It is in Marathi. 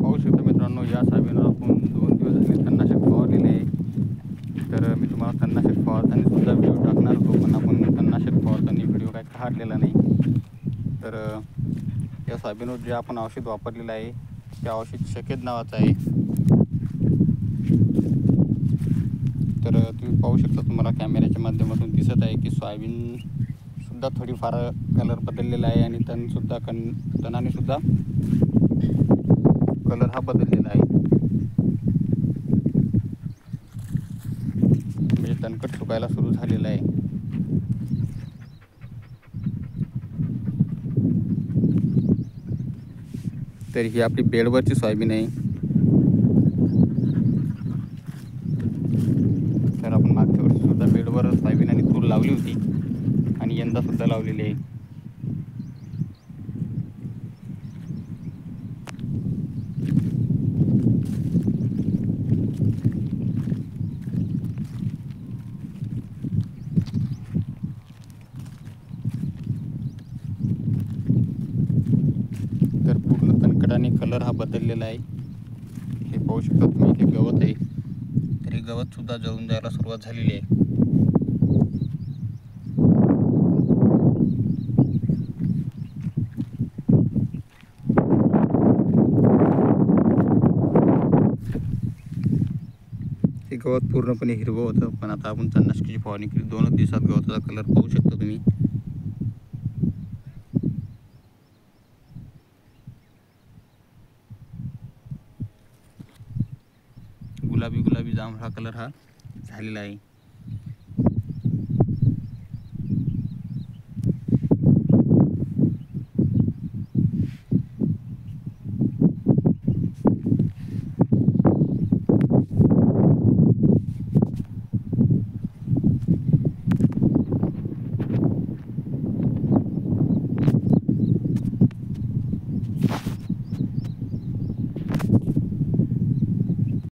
पाहू शकतो मित्रांनो, या सोयाबीनवर आपण 2 दिवस झाले तणनाशक फवारलेले आहे. तर मी तुम्हाला तणनाशक फवारताना सुद्धा व्हिडिओ टाकणार होतो, पण आपण तणनाशक फवारताना व्हिडिओ काय काढलेला नाही. तर या सोयाबीनवर जे आपण औषध वापरलेलं आहे ते औषध शकेद नावाचं आहे. तर तुम्ही पाहू शकता, तुम्हाला कॅमेऱ्याच्या माध्यमातून दिसत आहे की सोयाबीन सुद्धा थोडीफार कलर बदललेला आहे आणि तणाने सुद्धा कलर हा बदललेला आहे. म्हणजे तणकट सुकायला सुरू झालेला आहे. तर ही आपली बेडवरची सोयाबीन आहे. तर आपण मागच्या वर्षी सुद्धा बेडवर सोयाबीन आणि तूर लावली होती आणि यंदा सुद्धा लावलेली आहे. तर पूर्ण तणकटाने कलर हा बदललेला आहे. हे पाहू शकता तुम्ही, इथे गवत आहे, तर हे गवत सुद्धा जळून जायला सुरुवात झालेली आहे. हे गवत पूर्णपणे हिरवं होतं, पण आता आपण तणनाशकाची फवारणी केली 2 दिवसात गवताचा कलर पाहू शकता तुम्ही. गुलाबी जांभळा कलर हा झालेला आहे.